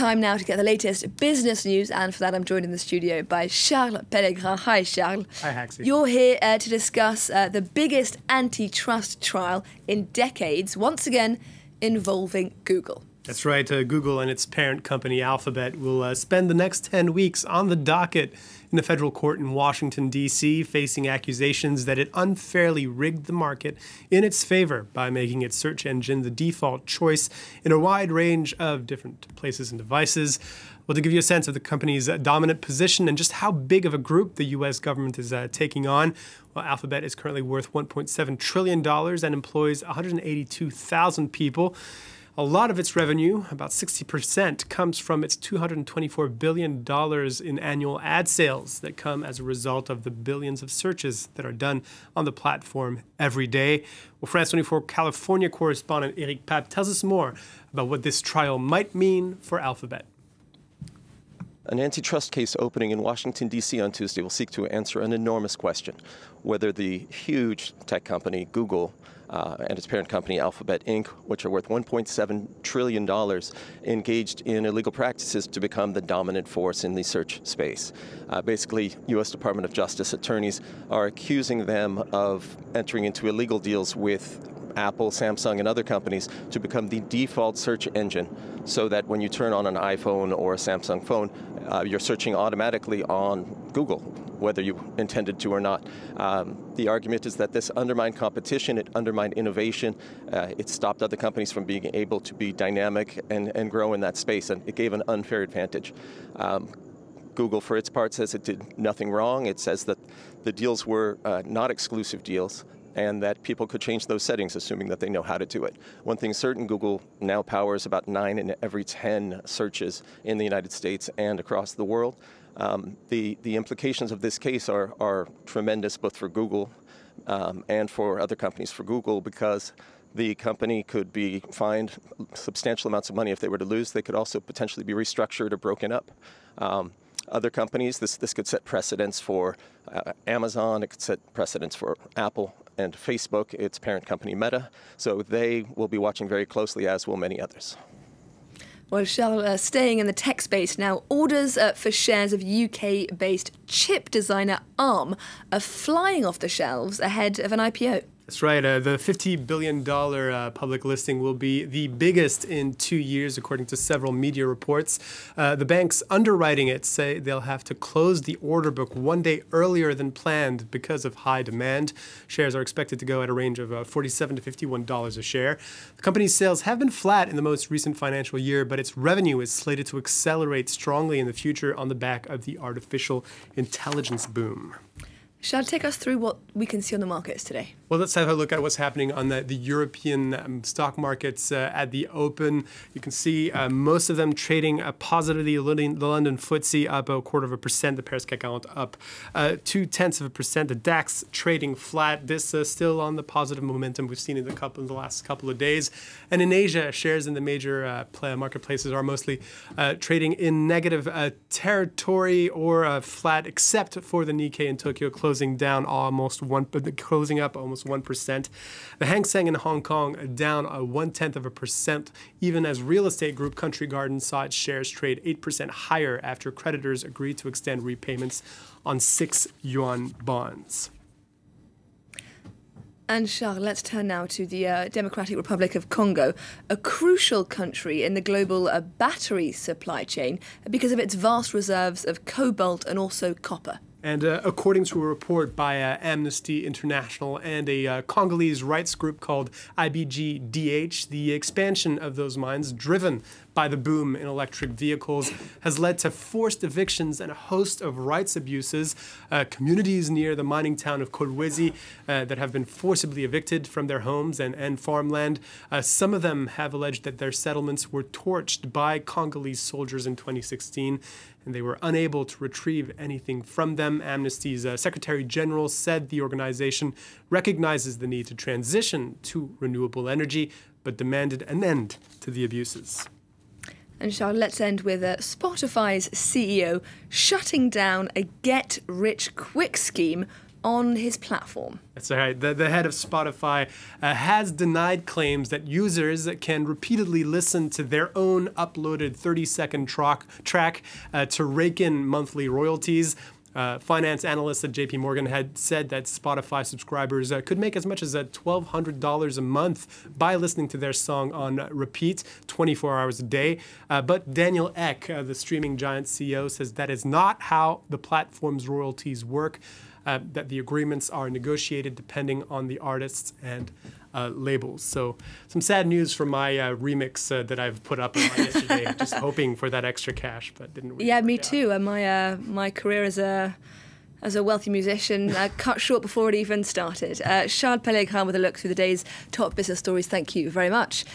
time now to get the latest business news, and for that I'm joined in the studio by Charles Pellegrin. Hi, Charles. Hi, Haxi. You're here to discuss the biggest antitrust trial in decades, once again involving Google. That's right. Google and its parent company Alphabet will spend the next 10 weeks on the docket in a federal court in Washington, D.C., facing accusations that it unfairly rigged the market in its favor by making its search engine the default choice in a wide range of different places and devices. Well, to give you a sense of the company's dominant position and just how big of a group the U.S. government is taking on, well, Alphabet is currently worth $1.7 trillion and employs 182,000 people. A lot of its revenue, about 60%, comes from its $224 billion in annual ad sales that come as a result of the billions of searches that are done on the platform every day. Well, France 24 California correspondent Eric Pape tells us more about what this trial might mean for Alphabet. An antitrust case opening in Washington, D.C. on Tuesday will seek to answer an enormous question: whether the huge tech company Google and its parent company Alphabet Inc., which are worth $1.7 trillion, engaged in illegal practices to become the dominant force in the search space. Basically, U.S. Department of Justice attorneys are accusing them of entering into illegal deals with Apple, Samsung, and other companies to become the default search engine, so that when you turn on an iPhone or a Samsung phone, you're searching automatically on Google, whether you intended to or not. The argument is that this undermined competition, it undermined innovation, it stopped other companies from being able to be dynamic and grow in that space, and it gave an unfair advantage. Google, for its part, says it did nothing wrong. It says that the deals were not exclusive deals, and that people could change those settings, assuming that they know how to do it. One thing's certain, Google now powers about 9 in every 10 searches in the United States and across the world. The implications of this case are tremendous, both for Google and for other companies. For Google, because the company could be fined substantial amounts of money if they were to lose. They could also potentially be restructured or broken up. Other companies, this could set precedents for Amazon, it could set precedents for Apple and Facebook, its parent company Meta. So they will be watching very closely, as will many others. Well, Charles, staying in the tech space now, orders for shares of UK-based chip designer ARM are flying off the shelves ahead of an IPO. That's right. The $50 billion public listing will be the biggest in 2 years, according to several media reports. The banks underwriting it say they'll have to close the order book 1 day earlier than planned because of high demand. Shares are expected to go at a range of $47 to $51 a share. The company's sales have been flat in the most recent financial year, but its revenue is slated to accelerate strongly in the future on the back of the artificial intelligence boom. Shall take us through what we can see on the markets today? Well, let's have a look at what's happening on the European stock markets at the open. You can see most of them trading positively. The London FTSE up 0.25%, the Paris CAC 40 up 0.2%, the DAX trading flat. This still on the positive momentum we've seen in the last couple of days. And in Asia, shares in the major marketplaces are mostly trading in negative territory or flat, except for the Nikkei in Tokyo closing up almost 1%. The Hang Seng in Hong Kong down 0.1%, even as real estate group Country Garden saw its shares trade 8% higher after creditors agreed to extend repayments on 6 yuan bonds. And Charles, let's turn now to the Democratic Republic of Congo, a crucial country in the global battery supply chain because of its vast reserves of cobalt and also copper. And according to a report by Amnesty International and a Congolese rights group called IBGDH, the expansion of those mines, driven by the boom in electric vehicles, has led to forced evictions and a host of rights abuses. Communities near the mining town of Kolwezi that have been forcibly evicted from their homes and farmland. Some of them have alleged that their settlements were torched by Congolese soldiers in 2016, and they were unable to retrieve anything from them. Amnesty's Secretary General said the organization recognizes the need to transition to renewable energy, but demanded an end to the abuses. And Charles, let's end with Spotify's CEO shutting down a get-rich-quick scheme on his platform. That's right. The head of Spotify has denied claims that users can repeatedly listen to their own uploaded 30-second track to rake in monthly royalties. Finance analysts at JP Morgan had said that Spotify subscribers could make as much as $1,200 a month by listening to their song on repeat 24 hours a day. But Daniel Ek, the streaming giant CEO, says that is not how the platform's royalties work, that the agreements are negotiated depending on the artists and labels. So some sad news for my remix that I've put up yesterday, just hoping for that extra cash, but didn't really Yeah, me work out. too. And my career as a wealthy musician cut short before it even started. Shad Peleg-Khan with a look through the day's top business stories. Thank you very much.